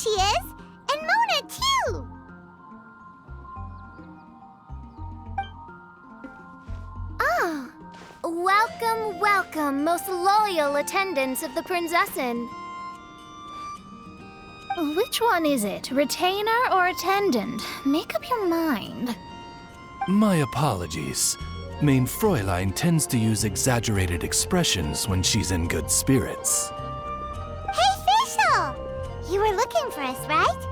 she is! And Mona, too! Oh, welcome, welcome, most loyal attendants of the Prinessin. Which one is it, retainer or attendant? Make up your mind. My apologies. Main Fräulein tends to use exaggerated expressions when she's in good spirits. Hey, Fischl! You were looking for us, right?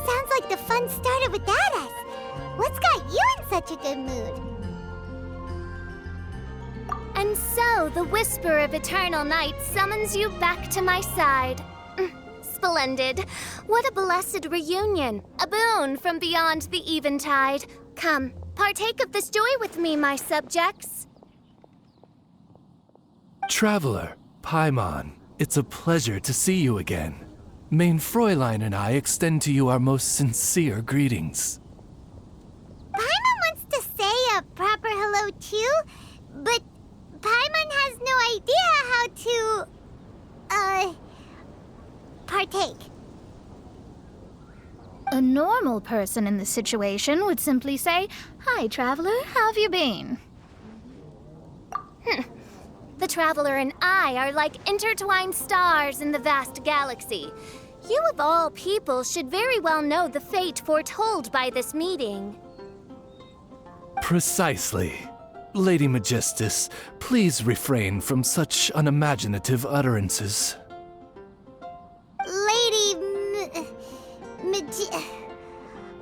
Sounds like the fun started without us. What's got you in such a good mood? And so, the whisper of eternal night summons you back to my side. Splendid. What a blessed reunion. A boon from beyond the eventide. Come, partake of this joy with me, my subjects. Traveler, Paimon, it's a pleasure to see you again. Main Fräulein and I extend to you our most sincere greetings. Paimon wants to say a proper hello too, but Paimon has no idea how to, partake. A normal person in this situation would simply say, "Hi, traveler, how have you been?" The traveler and I are like intertwined stars in the vast galaxy. You of all people should very well know the fate foretold by this meeting. Precisely. Lady Magistus, please refrain from such unimaginative utterances. Lady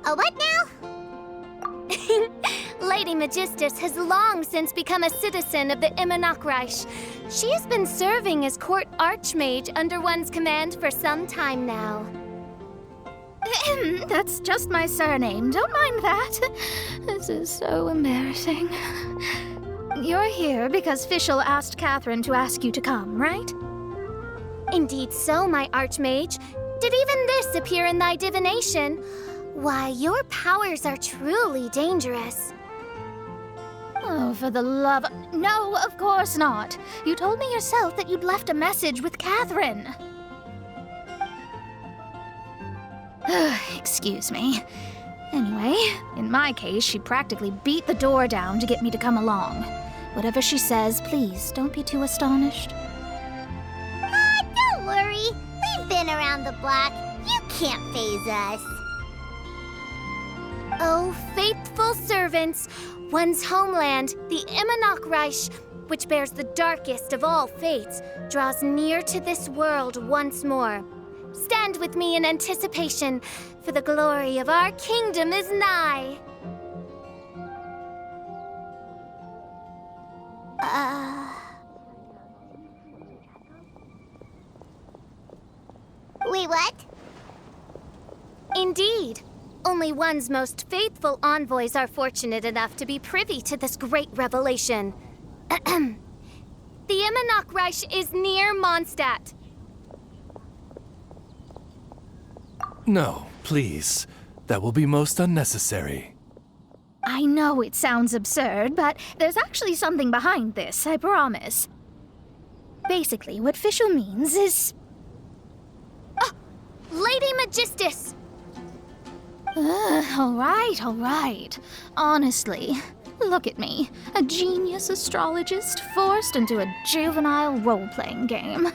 what now? Lady Magistus has long since become a citizen of the Immonachreich. She has been serving as court archmage under one's command for some time now. That's just my surname. Don't mind that. This is so embarrassing. You're here because Fischl asked Catherine to ask you to come, right? Indeed so, my archmage. Did even this appear in thy divination? Why, your powers are truly dangerous. Oh, for the love... No, of course not. You told me yourself that you'd left a message with Catherine. Excuse me. Anyway, in my case, she practically beat the door down to get me to come along. Whatever she says, please don't be too astonished. Don't worry. We've been around the block. You can't faze us. Oh, faithful servants, one's homeland, the Immonachreich, which bears the darkest of all fates, draws near to this world once more. Stand with me in anticipation, for the glory of our kingdom is nigh. Wait, what? Indeed. Only one's most faithful envoys are fortunate enough to be privy to this great revelation. The Immonachreich is near Mondstadt. No, please. That will be most unnecessary. I know it sounds absurd, but there's actually something behind this, I promise. Basically, what Fischl means is... Lady Magistus! All right. Honestly, look at me. A genius astrologist forced into a juvenile role-playing game.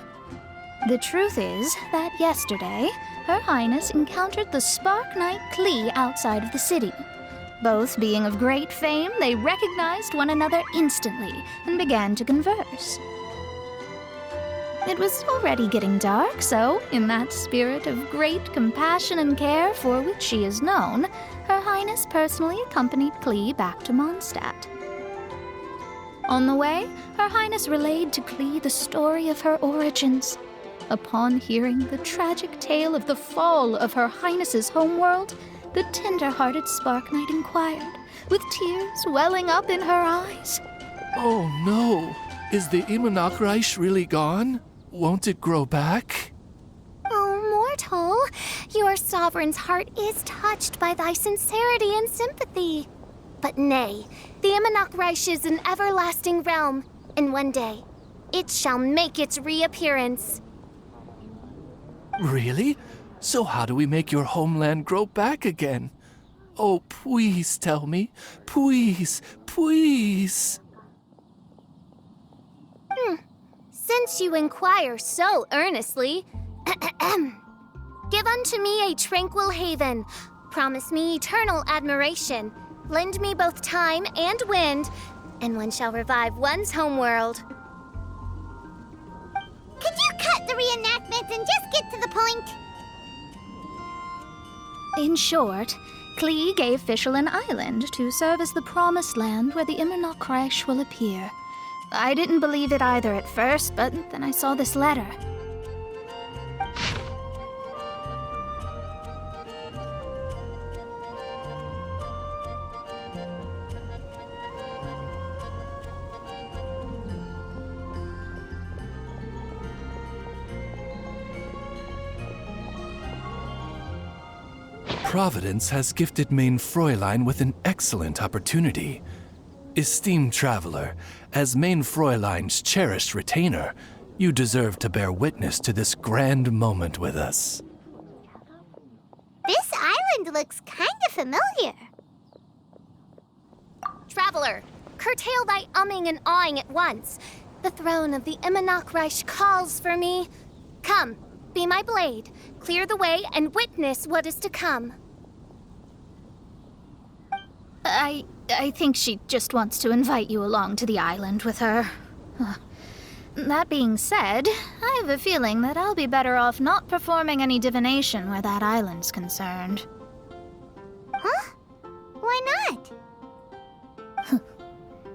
The truth is that yesterday, Her Highness encountered the Spark Knight Klee outside of the city. Both being of great fame, they recognized one another instantly and began to converse. It was already getting dark, so, in that spirit of great compassion and care for which she is known, Her Highness personally accompanied Klee back to Mondstadt. On the way, Her Highness relayed to Klee the story of her origins. Upon hearing the tragic tale of the fall of Her Highness's homeworld, the tender-hearted Spark Knight inquired, with tears welling up in her eyes. Oh no! Is the Immonachreich really gone? Won't it grow back? Oh, mortal, your sovereign's heart is touched by thy sincerity and sympathy. But nay, the Immonachreich is an everlasting realm, and one day, it shall make its reappearance. Really? So how do we make your homeland grow back again? Oh, please tell me. Please, please. Since you inquire so earnestly, give unto me a tranquil haven. Promise me eternal admiration. Lend me both time and wind, and one shall revive one's homeworld. Could you cut the reenactment and just get to the point? In short, Klee gave Fischl an island to serve as the promised land where the Immernoch crash will appear. I didn't believe it either at first, but then I saw this letter. Providence has gifted Main Fräulein with an excellent opportunity. Esteemed traveler, as Main Fräulein's cherished retainer, you deserve to bear witness to this grand moment with us. This island looks kind of familiar. Traveler, curtail thy umming and awing at once. The throne of the Immernoch Reich calls for me. Come, be my blade, clear the way, and witness what is to come. I think she just wants to invite you along to the island with her. That being said, I have a feeling that I'll be better off not performing any divination where that island's concerned. Huh? Why not?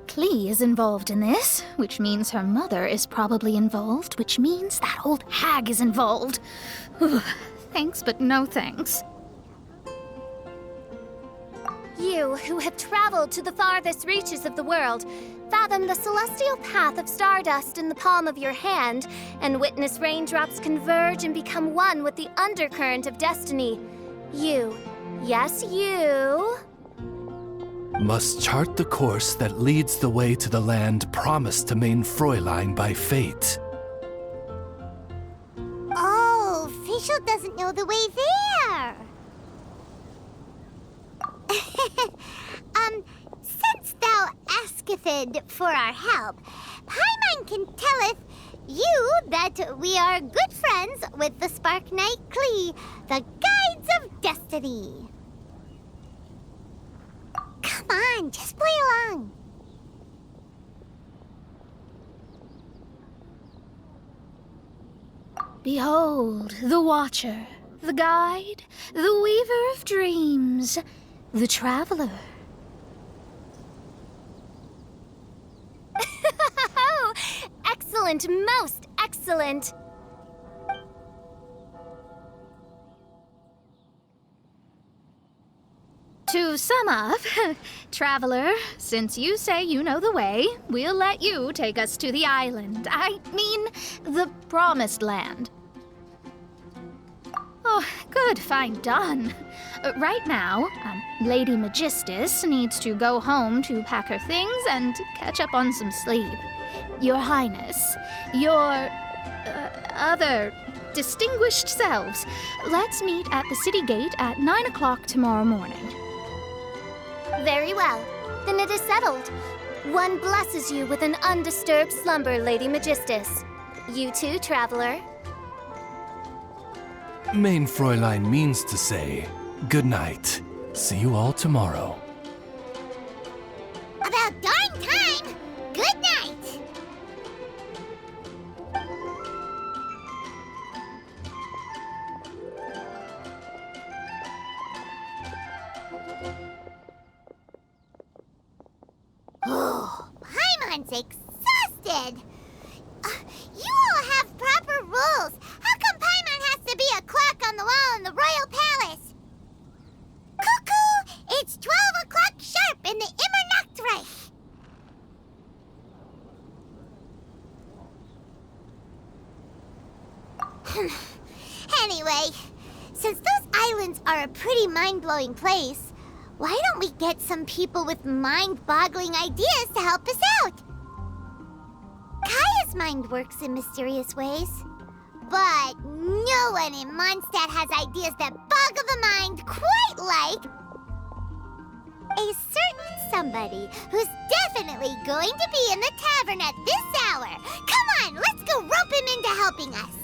Klee is involved in this, which means her mother is probably involved, which means that old hag is involved. Thanks, but no thanks. You, who have traveled to the farthest reaches of the world, fathom the celestial path of stardust in the palm of your hand, and witness raindrops converge and become one with the undercurrent of destiny. You, yes, you... must chart the course that leads the way to the land promised to Main Fräulein by fate. Oh, Fischl doesn't know the way there. Since thou asketh for our help, Paimon can telleth you that we are good friends with the Spark Knight Klee, the Guides of Destiny. Come on, just play along. Behold, the Watcher, the Guide, the Weaver of Dreams, the Traveler. Excellent, most excellent. To sum up, Traveler, since you say you know the way, we'll let you take us to the island. I mean, the Promised Land. Oh, good, fine, done. Right now, Lady Magistus needs to go home to pack her things and catch up on some sleep. Your Highness, your other distinguished selves, let's meet at the city gate at 9 o'clock tomorrow morning. Very well. Then it is settled. One blesses you with an undisturbed slumber, Lady Magistus. You too, Traveler. Main Fräulein means to say, good night. See you all tomorrow. About darn time! Good night! Oh, Paimon's exhausted! You all have proper rules. How come Paimon has to be a clock on the wall in the royal palace? Cuckoo! It's 12 o'clock sharp in the Immernachtreich! Anyway, since those islands are a pretty mind-blowing place, why don't we get some people with mind-boggling ideas to help us out? Kaya's mind works in mysterious ways. But no one in Mondstadt has ideas that boggle the mind quite like a certain somebody who's definitely going to be in the tavern at this hour. Come on, let's go rope him into helping us.